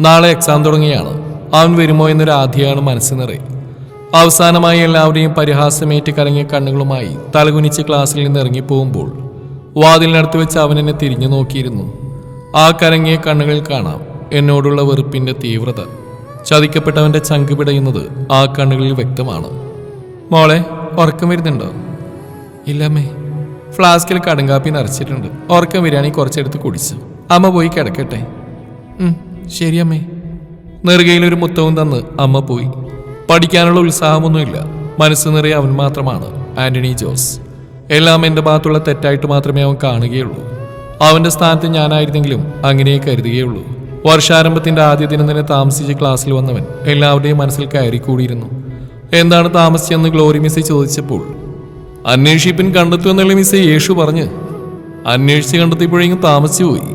നാളെ എക്സാം തുടങ്ങിയാണ്. അവൻ വരുമോ എന്നൊരു ആധിയാണ് മനസ്സ് നിറയെ. അവസാനമായി എല്ലാവരെയും പരിഹാസമേറ്റ് കലങ്ങിയ കണ്ണുകളുമായി തലകുനിച്ച് ക്ലാസ്സിൽ നിന്ന് ഇറങ്ങിപ്പോകുമ്പോൾ വാതിലിനടുത്ത് വെച്ച് അവൻ എന്നെ തിരിഞ്ഞു നോക്കിയിരുന്നു. ആ കലങ്ങിയ കണ്ണുകളിൽ കാണാം എന്നോടുള്ള വെറുപ്പിന്റെ തീവ്രത. ചതിക്കപ്പെട്ടവന്റെ ചങ്ക് പിടയുന്നത് ആ കണ്ണുകളിൽ വ്യക്തമാണ്. മോളെ, ഉറക്കം വരുന്നുണ്ടോ? ഇല്ലമ്മേ. ഫ്ലാസ്കിൽ കടുങ്കാപ്പി നിറച്ചിട്ടുണ്ട്. ഉറക്കം വരികയാണെങ്കിൽ കുറച്ചെടുത്ത് കുടിച്ചു. അമ്മ പോയി കിടക്കട്ടെ. ശരിയമ്മേ. നെറുകയിലൊരു മുത്തവും തന്ന് അമ്മ പോയി. പഠിക്കാനുള്ള ഉത്സാഹമൊന്നുമില്ല. മനസ്സ് നിറയെ അവൻ മാത്രമാണ്, ആന്റണി ജോസ്. എല്ലാം എൻ്റെ ഭാഗത്തുള്ള തെറ്റായിട്ട് മാത്രമേ അവൻ കാണുകയുള്ളൂ. അവൻ്റെ സ്ഥാനത്ത് ഞാനായിരുന്നെങ്കിലും അങ്ങനെ കരുതുകയുള്ളൂ. വർഷാരംഭത്തിൻ്റെ ആദ്യ ദിനം തന്നെ താമസിച്ച് ക്ലാസ്സിൽ വന്നവൻ എല്ലാവരുടെയും മനസ്സിൽ കയറിക്കൂടിയിരുന്നു. എന്താണ് താമസിച്ചെന്ന് ഗ്ലോറി മിസ് ചോദിച്ചപ്പോൾ അന്വേഷിപ്പിൻ കണ്ടെത്തുമെന്നുള്ള മിസ് യേശു പറഞ്ഞ് അന്വേഷിച്ച് കണ്ടെത്തിയപ്പോഴെങ്കിലും താമസിച്ചു പോയി.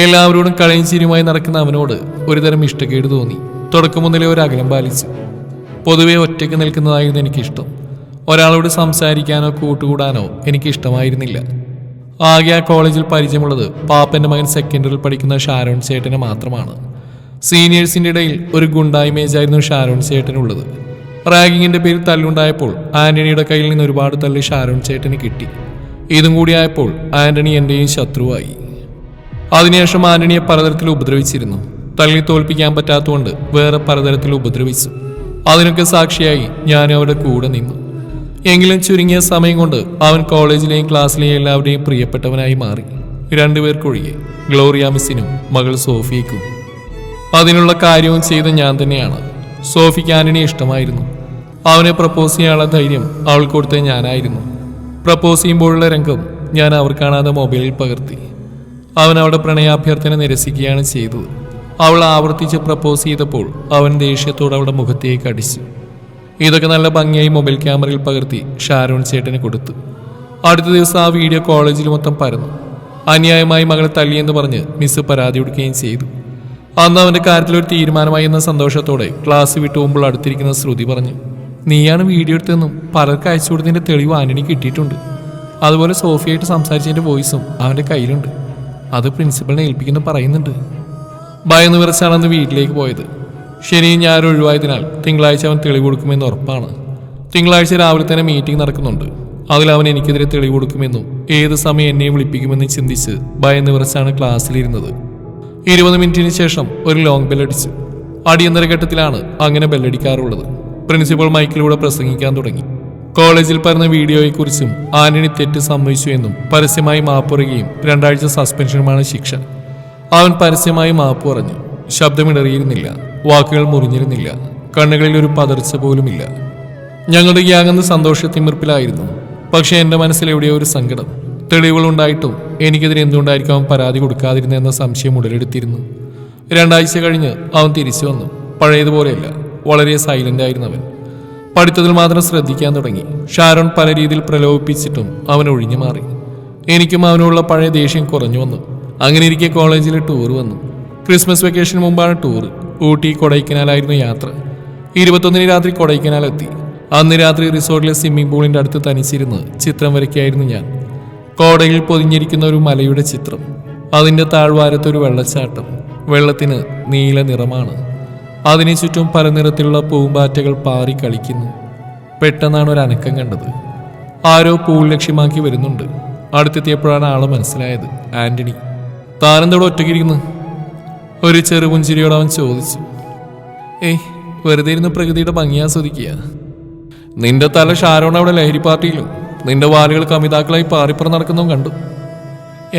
എല്ലാവരോടും കളിയും ചിരിയുമായി നടക്കുന്ന അവനോട് ഒരുതരം ഇഷ്ടക്കേട് തോന്നി. തുടക്കം മുതലേ ഒരു അകലം പാലിച്ചു. പൊതുവെ ഒറ്റയ്ക്ക് നിൽക്കുന്നതായിരുന്നു എനിക്കിഷ്ടം. ഒരാളോട് സംസാരിക്കാനോ കൂട്ടുകൂടാനോ എനിക്കിഷ്ടമായിരുന്നില്ല. ആകെ ആ കോളേജിൽ പരിചയമുള്ളത് പാപ്പൻ്റെ മകൻ സെക്കൻഡറിൽ പഠിക്കുന്ന ഷാരോൺ ചേട്ടനെ മാത്രമാണ്. സീനിയേഴ്സിൻ്റെ ഇടയിൽ ഒരു ഗുണ്ടാ ഇമേജായിരുന്നു ഷാരോൺ ചേട്ടനുള്ളത്. റാഗിങ്ങിൻ്റെ പേരിൽ തല്ലുണ്ടായപ്പോൾ ആന്റണിയുടെ കയ്യിൽ നിന്ന് ഒരുപാട് തല്ല് ഷാരോൺ ചേട്ടന് കിട്ടി. ഇതും കൂടിയായപ്പോൾ ആന്റണി എൻ്റെയും ശത്രുവായി. അതിനുശേഷം ആന്റണിയെ പലതരത്തിൽ ഉപദ്രവിച്ചിരുന്നു. തല്ലി തോൽപ്പിക്കാൻ പറ്റാത്തതുകൊണ്ട് വേറെ പലതരത്തിൽ ഉപദ്രവിച്ചു. അതിനൊക്കെ സാക്ഷിയായി ഞാനും അവരുടെ കൂടെ നിന്നു. എങ്കിലും ചുരുങ്ങിയ സമയം കൊണ്ട് അവൻ കോളേജിലെയും ക്ലാസ്സിലെയും എല്ലാവരുടെയും പ്രിയപ്പെട്ടവനായി മാറി. രണ്ടുപേർക്കൊഴികെ, ഗ്ലോറിയ മിസ്സിനും മകൾ സോഫിയയ്ക്കും. അതിനുള്ള കാര്യവും ചെയ്ത് ഞാൻ തന്നെയാണ്. സോഫിക്ക് ആന്റണിയെ ഇഷ്ടമായിരുന്നു. അവനെ പ്രപ്പോസ് ചെയ്യാനുള്ള ധൈര്യം അവൾ കൊടുത്തത് ഞാനായിരുന്നു. പ്രപ്പോസ് ചെയ്യുമ്പോഴുള്ള രംഗം ഞാൻ അവർ കാണാതെ മൊബൈലിൽ പകർത്തി. അവൻ അവളുടെ പ്രണയാഭ്യർത്ഥന നിരസിക്കുകയാണ് ചെയ്തത്. അവൾ ആവർത്തിച്ച് പ്രപ്പോസ് ചെയ്തപ്പോൾ അവൻ ദേഷ്യത്തോടെ അവളുടെ മുഖത്തേക്ക് അടിച്ചു. ഇതൊക്കെ നല്ല ഭംഗിയായി മൊബൈൽ ക്യാമറയിൽ പകർത്തി ഷാരോൺ ചേട്ടന് കൊടുത്തു. അടുത്ത ദിവസം ആ വീഡിയോ കോളേജിൽ മൊത്തം പരന്നു. അന്യായമായി മകളെ തല്ലിയെന്ന് പറഞ്ഞ് മിസ് പരാതി കൊടുക്കുകയും ചെയ്തു. അന്ന് അവൻ്റെ കാര്യത്തിലൊരു തീരുമാനമായി എന്ന സന്തോഷത്തോടെ ക്ലാസ് വിട്ടു പോകുമ്പോൾ അടുത്തിരിക്കുന്ന ശ്രുതി പറഞ്ഞു, നീയാണ് വീഡിയോ എടുത്തതെന്നും പലർക്ക് അയച്ചു കൊടുത്തതിൻ്റെ തെളിവ് ആന്റണി കിട്ടിയിട്ടുണ്ട്. അതുപോലെ സോഫിയായിട്ട് സംസാരിച്ചതിൻ്റെ വോയിസും അവൻ്റെ കയ്യിലുണ്ട്. അത് പ്രിൻസിപ്പളിനെ ഏൽപ്പിക്കുന്നു പറയുന്നുണ്ട്. ഭയന്ന് വിറച്ചാണെന്ന് വീട്ടിലേക്ക് പോയത്. ശനിയും ഞായറും ഒഴിവായതിനാൽ തിങ്കളാഴ്ച അവൻ തെളിവ് കൊടുക്കുമെന്ന് ഉറപ്പാണ്. തിങ്കളാഴ്ച രാവിലെ തന്നെ മീറ്റിംഗ് നടക്കുന്നുണ്ട്. അതിൽ അവൻ എനിക്കെതിരെ തെളിവ് കൊടുക്കുമെന്നും ഏത് സമയം എന്നെ വിളിപ്പിക്കുമെന്നും ചിന്തിച്ച് ഭയന്ന് വിറച്ചാണ് ക്ലാസ്സിലിരുന്നത്. 20 മിനിറ്റിന് ശേഷം ഒരു ലോങ് ബെല്ലടിച്ചു. അടിയന്തര ഘട്ടത്തിലാണ് അങ്ങനെ ബെല്ലടിക്കാറുള്ളത്. പ്രിൻസിപ്പൽ മൈക്കിലൂടെ പ്രസംഗിക്കാൻ തുടങ്ങി. കോളേജിൽ പറഞ്ഞ വീഡിയോയെക്കുറിച്ചും ആന്റണി തെറ്റ് സമ്മതിച്ചു എന്നും പരസ്യമായി മാപ്പ് പറയുകയും 2 ആഴ്ച സസ്പെൻഷനുമാണ് ശിക്ഷ. അവൻ പരസ്യമായി മാപ്പ് പറഞ്ഞു. ശബ്ദമിടറിയിരുന്നില്ല, വാക്കുകൾ മുറിഞ്ഞിരുന്നില്ല, കണ്ണുകളിൽ ഒരു പതർച്ച പോലുമില്ല. ഞങ്ങളുടെ ഗ്യാങ്ങെന്ന് സന്തോഷത്തിമിർപ്പിലായിരുന്നു. പക്ഷെ എൻ്റെ മനസ്സിൽ എവിടെയോ ഒരു സങ്കടം. തെളിവുകളുണ്ടായിട്ടും എനിക്കെതിരെ എന്തുകൊണ്ടായിരിക്കും അവൻ പരാതി കൊടുക്കാതിരുന്നെന്ന സംശയം ഉടലെടുത്തിരുന്നു. 2 ആഴ്ച കഴിഞ്ഞ് അവൻ തിരിച്ചു വന്നു. പഴയതുപോലെയല്ല, വളരെ സൈലന്റ് ആയിരുന്നു അവൻ. പഠിത്തത്തിൽ മാത്രം ശ്രദ്ധിക്കാൻ തുടങ്ങി. ഷാരോൺ പല രീതിയിൽ പ്രലോഭിപ്പിച്ചിട്ടും അവൻ ഒഴിഞ്ഞു മാറി. എനിക്കും അവനുള്ള പഴയ ദേഷ്യം കുറഞ്ഞു വന്നു. അങ്ങനെ ഇരിക്കെ കോളേജിൽ ടൂർ വന്നു. ക്രിസ്മസ് വെക്കേഷന് മുമ്പാണ് ടൂർ. ഊട്ടി കൊടൈക്കനാലായിരുന്നു യാത്ര. 21 രാത്രി കൊടൈക്കനാലെത്തി. അന്ന് രാത്രി റിസോർട്ടിലെ സ്വിമ്മിംഗ് പൂളിൻ്റെ അടുത്ത് തനിച്ചിരുന്ന് ചിത്രം വരയ്ക്കായിരുന്നു ഞാൻ. കോടയിൽ പൊതിഞ്ഞിരിക്കുന്ന ഒരു മലയുടെ ചിത്രം. അതിൻ്റെ താഴ്വാരത്തൊരു വെള്ളച്ചാട്ടം. വെള്ളത്തിന് നീല നിറമാണ്. അതിനു ചുറ്റും പല നിറത്തിലുള്ള പൂമ്പാറ്റകൾ പാറി കളിക്കുന്നു. പെട്ടെന്നാണ് ഒരു അനക്കം കണ്ടത്. ആരോ പൂൾ ലക്ഷ്യമാക്കി വരുന്നുണ്ട്. അടുത്തെത്തിയപ്പോഴാണ് ആളെ മനസ്സിലായത്. ആന്റണി. താനെന്തോടെ ഒറ്റയ്ക്കിരിക്കുന്നു? ഒരു ചെറുപുഞ്ചിരിയോട് അവൻ ചോദിച്ചു. വെറുതെ ഇരുന്ന് പ്രകൃതിയുടെ ഭംഗി ആസ്വദിക്കുക. നിന്റെ തല ഷാരോൺ അവിടെ ലഹരി പാർട്ടിയിലും നിന്റെ വാലുകൾ കമിതാക്കളായി പാറിപ്പുറം നടക്കുന്നതും കണ്ടു.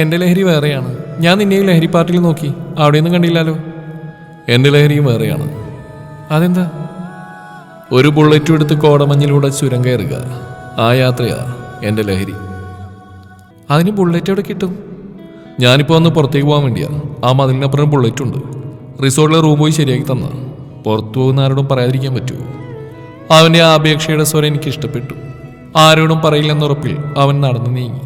എൻ്റെ ലഹരി വേറെയാണ്. ഞാൻ നിന്നെയും ലഹരി പാർട്ടിയിൽ നോക്കി, അവിടെയൊന്നും കണ്ടില്ലല്ലോ. എൻ്റെ ലഹരിയും വേറെയാണ്. അതെന്താ? ഒരു ബുള്ളറ്റും എടുത്ത് കോടമഞ്ഞിലൂടെ ചുരം കയറുക, ആ യാത്രയാ എൻ്റെ ലഹരി. അതിന് ബുള്ളറ്റ് എവിടെ കിട്ടും? ഞാനിപ്പോൾ ഒന്ന് പുറത്തേക്ക് പോകാൻ വേണ്ടിയാണ്. ആ മതിലിനപ്പുറം ബുള്ളറ്റുണ്ട്. റിസോർട്ടിലെ റൂം പോയി ശരിയാക്കി തന്ന പുറത്തു പോകുന്ന ആരോടും പറയാതിരിക്കാൻ പറ്റുമോ? അവൻ്റെ ആ അപേക്ഷയുടെ സ്വരം എനിക്ക് ഇഷ്ടപ്പെട്ടു. ആരോടും പറയില്ലെന്നുറപ്പിൽ അവൻ നടന്നു നീങ്ങി.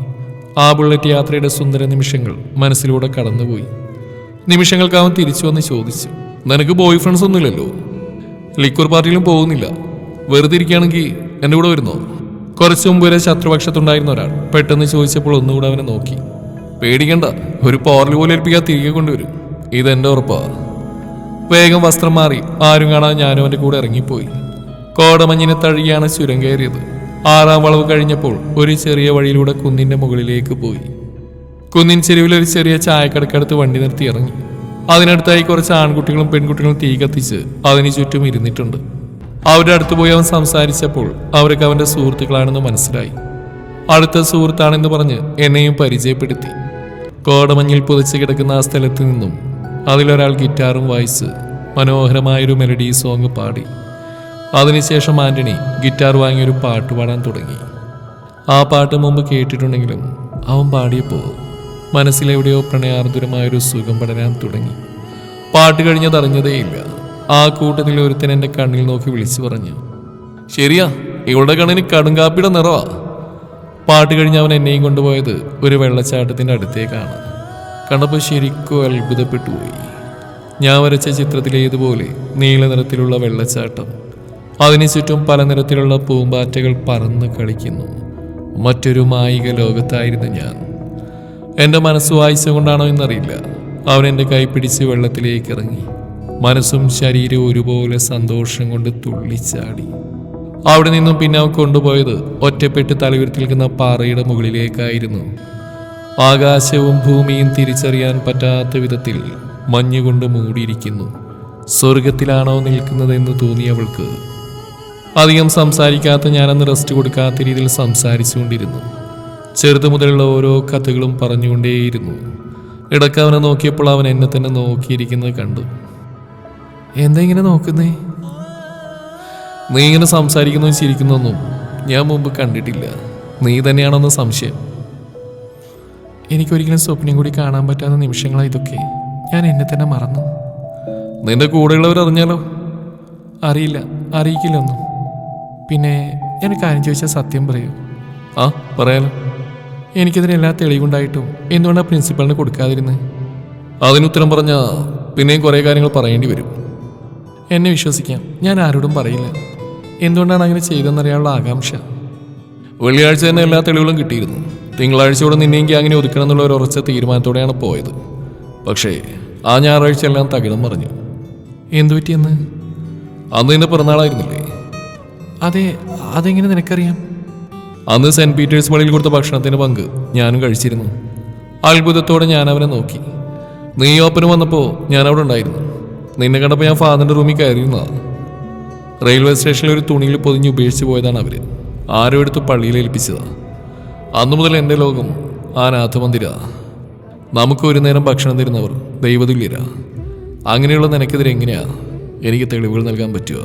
ആ ബുള്ളറ്റ് യാത്രയുടെ സുന്ദര നിമിഷങ്ങൾ മനസ്സിലൂടെ കടന്നുപോയി. നിമിഷങ്ങൾക്ക് അവൻ തിരിച്ചു വന്ന് ചോദിച്ചു, നിനക്ക് ബോയ് ഫ്രണ്ട്സ് ഒന്നുമില്ലല്ലോ? ലിക്വർ പാർട്ടിയിലും പോകുന്നില്ല. വെറുതെ ഇരിക്കുകയാണെങ്കിൽ എൻ്റെ കൂടെ വരുന്നോ? കുറച്ചു മുമ്പ് വരെ ശത്രുപക്ഷത്തുണ്ടായിരുന്ന ഒരാൾ പെട്ടെന്ന് ചോദിച്ചപ്പോൾ ഒന്നുകൂടെ അവനെ നോക്കി. പേടിക്കണ്ട, ഒരു പോറൽ പോലെ ഏൽപ്പിക്കാൻ തിരികെ കൊണ്ടുവരും. ഇതെന്റെ ഉറപ്പാ. വേഗം വസ്ത്രം മാറി ആരും കാണാൻ ഞാനും അവൻ്റെ കൂടെ ഇറങ്ങിപ്പോയി. കോടമഞ്ഞിനെ തഴുകിയാണ് ചുരം കയറിയത്. 6ാം വളവ് കഴിഞ്ഞപ്പോൾ ഒരു ചെറിയ വഴിയിലൂടെ കുന്നിന്റെ മുകളിലേക്ക് പോയി. കുന്നിൻ ചെരുവിൽ ഒരു ചെറിയ ചായക്കടക്കടുത്ത് വണ്ടി നിർത്തി ഇറങ്ങി. അതിനടുത്തായി കുറച്ച് ആൺകുട്ടികളും പെൺകുട്ടികളും തീ കത്തിച്ച് അതിന് ചുറ്റും ഇരുന്നിട്ടുണ്ട്. അവരുടെ അടുത്ത് പോയി അവൻ സംസാരിച്ചപ്പോൾ അവർക്ക് അവന്റെ സുഹൃത്തുക്കളാണെന്ന് മനസ്സിലായി. അടുത്ത സുഹൃത്താണെന്ന് പറഞ്ഞ് എന്നെയും പരിചയപ്പെടുത്തി. കോടമഞ്ഞിൽ പുതച്ച് കിടക്കുന്ന ആ സ്ഥലത്ത് നിന്നും അതിലൊരാൾ ഗിറ്റാറും വായിച്ച് മനോഹരമായൊരു മെലഡി സോങ് പാടി. അതിനുശേഷം ആന്റണി ഗിറ്റാർ വാങ്ങിയൊരു പാട്ട് പാടാൻ തുടങ്ങി. ആ പാട്ട് മുമ്പ് കേട്ടിട്ടുണ്ടെങ്കിലും അവൻ പാടിയപ്പോൾ മനസ്സിലെവിടെയോ പ്രണയാർദ്ദുരമായൊരു സുഖം പടരാൻ തുടങ്ങി. പാട്ട് കഴിഞ്ഞതറിഞ്ഞതേയില്ല. ആ കൂട്ടത്തിൽ ഒരുത്തൻ എൻ്റെ കണ്ണിൽ നോക്കി വിളിച്ചു പറഞ്ഞു, ശരിയാ, ഇവളുടെ കണ്ണിന് കടുങ്കാപ്പിയുടെ നിറവാ. പാട്ട് കഴിഞ്ഞ് അവൻ എന്നെയും കൊണ്ടുപോയത് ഒരു വെള്ളച്ചാട്ടത്തിൻ്റെ അടുത്തേക്കാണ്. കണ്ടപ്പോൾ ശരിക്കും അത്ഭുതപ്പെട്ടു പോയി. ഞാൻ വരച്ച ചിത്രത്തിലേതുപോലെ നീല നിറത്തിലുള്ള വെള്ളച്ചാട്ടം, അതിനു ചുറ്റും പല നിറത്തിലുള്ള പൂമ്പാറ്റകൾ പറന്ന് കളിക്കുന്നു. മറ്റൊരു മായിക ലോകത്തായിരുന്നു ഞാൻ. എൻ്റെ മനസ്സ് വായിച്ചുകൊണ്ടാണോ എന്നറിയില്ല, അവൻ എൻ്റെ കൈ പിടിച്ച് വെള്ളത്തിലേക്ക് ഇറങ്ങി. മനസ്സും ശരീരവും ഒരുപോലെ സന്തോഷം കൊണ്ട് തുള്ളിച്ചാടി. അവിടെ നിന്നും പിന്നെ അവൻ കൊണ്ടുപോയത് ഒറ്റപ്പെട്ട് തലയുയർത്തി നിൽക്കുന്ന പാറയുടെ മുകളിലേക്കായിരുന്നു. ആകാശവും ഭൂമിയും തിരിച്ചറിയാൻ പറ്റാത്ത വിധത്തിൽ മഞ്ഞുകൊണ്ട് മൂടിയിരിക്കുന്നു. സ്വർഗത്തിലാണോ നിൽക്കുന്നതെന്ന് തോന്നിയവൾക്ക്. അധികം സംസാരിക്കാത്ത ഞാനന്ന് റെസ്റ്റ് കൊടുക്കാത്ത രീതിയിൽ സംസാരിച്ചുകൊണ്ടിരുന്നു. ചെറുതു മുതലുള്ള ഓരോ കഥകളും പറഞ്ഞുകൊണ്ടേയിരുന്നു. ഇടയ്ക്ക് അവനെ നോക്കിയപ്പോൾ അവൻ എന്നെ തന്നെ നോക്കിയിരിക്കുന്നത് കണ്ടു. എന്താ ഇങ്ങനെ നോക്കുന്നേ? നീ ഇങ്ങനെ സംസാരിക്കുന്നതും ചിരിക്കുന്നതൊന്നും ഞാൻ മുമ്പ് കണ്ടിട്ടില്ല. നീ തന്നെയാണോന്ന് സംശയം. എനിക്കൊരിക്കലും സ്വപ്നം കൂടി കാണാൻ പറ്റാത്ത നിമിഷങ്ങളാണ് ഇതൊക്കെ. ഞാൻ എന്നെ തന്നെ മറന്നു. നിന്റെ കൂടെയുള്ളവർ അറിഞ്ഞാലോ? അറിയില്ല, അറിയിക്കില്ലൊന്നും. പിന്നെ ഞാൻ കാര്യം ചോദിച്ചാൽ സത്യം പറയൂ? ആ, പറയാലോ. എനിക്കിതിന് എല്ലാ തെളിവുണ്ടായിട്ടും എന്തുകൊണ്ടാണ് പ്രിൻസിപ്പളിന് കൊടുക്കാതിരുന്നത്? അതിനുത്തരം പറഞ്ഞാൽ പിന്നെയും കുറേ കാര്യങ്ങൾ പറയേണ്ടി വരും. എന്നെ വിശ്വസിക്കാം, ഞാൻ ആരോടും പറയില്ല. എന്തുകൊണ്ടാണ് അങ്ങനെ ചെയ്തതെന്നറിയാനുള്ള ആകാംക്ഷ. വെള്ളിയാഴ്ച തന്നെ എല്ലാ തെളിവുകളും കിട്ടിയിരുന്നു. തിങ്കളാഴ്ചയോടെ നിന്നെയും ഗ്യാങ്ങിനെ ഒതുക്കണം എന്നുള്ള ഒരു ഉറച്ച തീരുമാനത്തോടെയാണ് പോയത്. പക്ഷേ ആ ഞായറാഴ്ച എല്ലാം തകിടം പറഞ്ഞു. എന്തു പറ്റിയെന്ന്? അന്ന് നിന്റെ പിറന്നാളായിരുന്നില്ലേ? അതെ, അതെങ്ങനെ നിനക്കറിയാം? അന്ന് സെന്റ് പീറ്റേഴ്സ് പള്ളിയിൽ കൊടുത്ത ഭക്ഷണത്തിന് പങ്ക് ഞാനും കഴിച്ചിരുന്നു. അത്ഭുതത്തോടെ ഞാൻ അവനെ നോക്കി. നീ ഓപ്പന് വന്നപ്പോൾ ഞാൻ അവിടെ ഉണ്ടായിരുന്നു. നിന്നെ കണ്ടപ്പോൾ ഞാൻ ഫാദറിന്റെ റൂമിൽ കയറിയിരുന്നതാണ്. റെയിൽവേ സ്റ്റേഷനിൽ ഒരു തുണിയിൽ പൊതിഞ്ഞ് ഉപേക്ഷിച്ച് പോയതാണ് അവർ. ആരോ എടുത്ത് പള്ളിയിൽ ഏൽപ്പിച്ചതാണ്. അന്നു മുതൽ എൻ്റെ ലോകം ആ നാഥമന്ദിര. നമുക്ക് ഒരു നേരം ഭക്ഷണം തരുന്നവർ ദൈവതുല്യരാ. അങ്ങനെയുള്ള നിനക്കെതിരെ എങ്ങനെയാ എനിക്ക് തെളിവുകൾ നൽകാൻ പറ്റുക?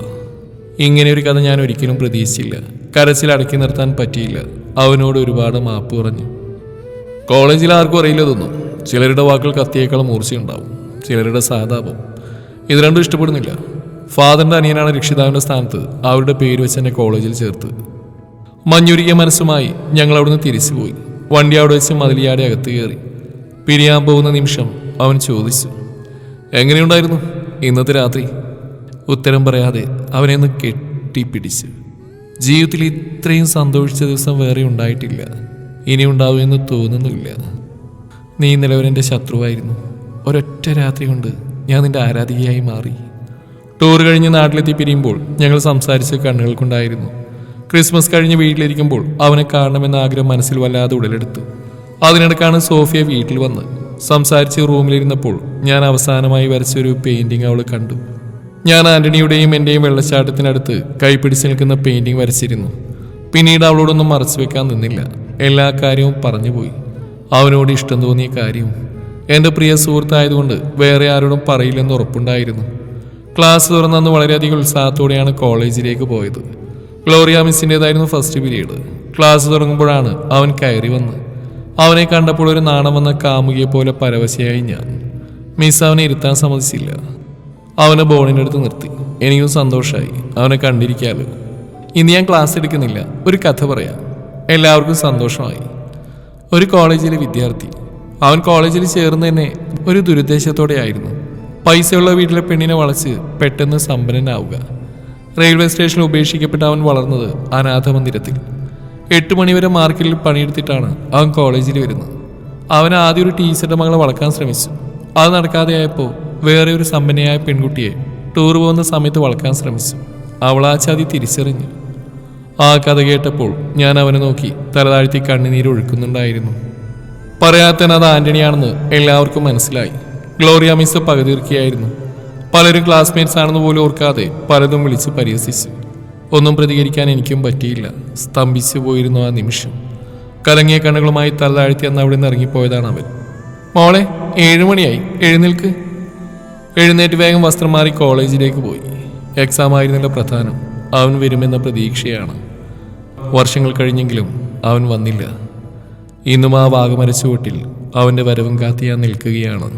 ഇങ്ങനെയൊരു കഥ ഞാൻ ഒരിക്കലും പ്രതീക്ഷിച്ചില്ല. കരച്ചിൽ അടക്കി നിർത്താൻ പറ്റിയില്ല. അവനോട് ഒരുപാട് മാപ്പ് പറഞ്ഞു. കോളേജിൽ ആർക്കും അറിയില്ലതൊന്നും. ചിലരുടെ വാക്കുകൾ കത്തിയേക്കാളും മൂർച്ചയുണ്ടാവും, ചിലരുടെ സഹതാപം. ഇത് രണ്ടും ഇഷ്ടപ്പെടുന്നില്ല. ഫാദറിന്റെ അനിയനാണ് രക്ഷിതാവിന്റെ സ്ഥാനത്ത് അവരുടെ പേര് വെച്ച് എന്നെ കോളേജിൽ ചേർത്ത്. മഞ്ഞുരുകിയ മനസ്സുമായി ഞങ്ങൾ അവിടുന്ന് തിരിച്ചുപോയി. വണ്ടി അവിടെ വെച്ച് മതിലിയാടെ അകത്ത് കയറി. പിരിയാൻ പോകുന്ന നിമിഷം അവൻ ചോദിച്ചു, എങ്ങനെയുണ്ടായിരുന്നു ഇന്നത്തെ രാത്രി? ഉത്തരം പറയാതെ അവനെ ഒന്ന് കെട്ടിപ്പിടിച്ചു. ജീവിതത്തിൽ ഇത്രയും സന്തോഷിച്ച ദിവസം വേറെ ഉണ്ടായിട്ടില്ല, ഇനി ഉണ്ടാവുമെന്ന് തോന്നുന്നില്ല. നീ നിലവരെൻ്റെ ശത്രുവായിരുന്നു. ഒരൊറ്റ രാത്രി കൊണ്ട് ഞാൻ നിന്റെ ആരാധികയായി മാറി. ടൂർ കഴിഞ്ഞ് നാട്ടിലെത്തി പിരിയുമ്പോൾ ഞങ്ങൾ സംസാരിച്ച് കണ്ണുകൾ കൊണ്ടായിരുന്നു. ക്രിസ്മസ് കഴിഞ്ഞ് വീട്ടിലിരിക്കുമ്പോൾ അവനെ കാണണമെന്ന ആഗ്രഹം മനസ്സിൽ വല്ലാതെ ഉടലെടുത്തു. അതിനിടക്കാണ് സോഫിയ വീട്ടിൽ വന്ന് സംസാരിച്ച് റൂമിലിരുന്നപ്പോൾ ഞാൻ അവസാനമായി വരച്ചൊരു പെയിന്റിങ് അവൾ കണ്ടു. ഞാൻ ആന്റണിയുടെയും എൻ്റെയും വെള്ളച്ചാട്ടത്തിനടുത്ത് കൈപ്പിടിച്ച് നിൽക്കുന്ന പെയിന്റിങ് വരച്ചിരുന്നു. പിന്നീട് അവളോടൊന്നും മറച്ചു വെക്കാൻ നിന്നില്ല. എല്ലാ കാര്യവും പറഞ്ഞുപോയി. അവനോട് ഇഷ്ടം തോന്നിയ കാര്യവും. എൻ്റെ പ്രിയ സുഹൃത്തായതുകൊണ്ട് വേറെ ആരോടും പറയില്ലെന്ന് ഉറപ്പുണ്ടായിരുന്നു. ക്ലാസ് തുറന്നന്ന് വളരെയധികം ഉത്സാഹത്തോടെയാണ് കോളേജിലേക്ക് പോയത്. ഗ്ലോറിയ മിസ്സിൻ്റെതായിരുന്നു ഫസ്റ്റ് പീരീഡ്. ക്ലാസ് തുടങ്ങുമ്പോഴാണ് അവൻ കയറി വന്ന്. അവനെ കണ്ടപ്പോൾ ഒരു നാണം വന്ന കാമുകിയെ പോലെ പരവശയായി ഞാൻ. മിസ് അവനെ ഇരുത്താൻ സമ്മതിച്ചില്ല. അവനെ ബോണിൻ്റെ അടുത്ത് നിർത്തി. എനിക്കും സന്തോഷമായി, അവനെ കണ്ടിരിക്കാലോ. ഇന്ന് ഞാൻ ക്ലാസ് എടുക്കുന്നില്ല, ഒരു കഥ പറയാം. എല്ലാവർക്കും സന്തോഷമായി. ഒരു കോളേജിലെ വിദ്യാർത്ഥി. അവൻ കോളേജിൽ ചേർന്ന് തന്നെ ഒരു ദുരുദ്ദേശത്തോടെ ആയിരുന്നു. പൈസയുള്ള വീട്ടിലെ പെണ്ണിനെ വളച്ച് പെട്ടെന്ന് സമ്പന്നനാവുക. റെയിൽവേ സ്റ്റേഷനിൽ ഉപേക്ഷിക്കപ്പെട്ട അവൻ വളർന്നത് അനാഥമന്ദിരത്തിൽ. 8 മണിവരെ മാർക്കറ്റിൽ പണിയെടുത്തിട്ടാണ് അവൻ കോളേജിൽ വരുന്നത്. അവൻ ആദ്യം ഒരു ടീച്ചറുടെ മകളെ വളക്കാൻ ശ്രമിച്ചു. അത് നടക്കാതെയായപ്പോൾ വേറെ ഒരു സമ്പന്നയായ പെൺകുട്ടിയെ ടൂർ പോകുന്ന സമയത്ത് വളക്കാൻ ശ്രമിച്ചു. അവൾ ആ ചതി തിരിച്ചറിഞ്ഞു. ആ കഥ കേട്ടപ്പോൾ ഞാൻ അവനെ നോക്കി തലതാഴ്ത്തി കണ്ണുനീര് ഒഴുക്കുന്നുണ്ടായിരുന്നു. പറയാത്തന്നെ അത് ആന്റണിയാണെന്ന് എല്ലാവർക്കും മനസ്സിലായി. ഗ്ലോറിയ മിസ് പകതീർക്കുകയായിരുന്നു. പലരും ക്ലാസ്മേറ്റ്സ് ആണെന്ന് പോലും ഓർക്കാതെ പലതും വിളിച്ച് പരിഹസിച്ചു. ഒന്നും പ്രതികരിക്കാൻ എനിക്കും പറ്റിയില്ല. സ്തംഭിച്ചു പോയിരുന്നു ആ നിമിഷം. കലങ്ങിയ കണ്ണുകളുമായി തലതാഴ്ത്തി അന്ന് അവിടെ നിന്ന് ഇറങ്ങിപ്പോയതാണ് അവൻ. മോളെ 7 മണിയായി, എഴുന്നേൽക്ക്. എഴുന്നേറ്റ് വേഗം വസ്ത്രം മാറി കോളേജിലേക്ക് പോയി. എക്സാം ആയിരുന്നില്ല പ്രധാനം. അവൻ വരുമെന്ന പ്രതീക്ഷയാണ്. വർഷങ്ങൾ കഴിഞ്ഞെങ്കിലും അവൻ വന്നില്ല. ഇന്നും ആ വാഗമര ചുവട്ടിൽ അവൻ്റെ വരവും കാത്തി ഞാൻ നിൽക്കുകയാണ്.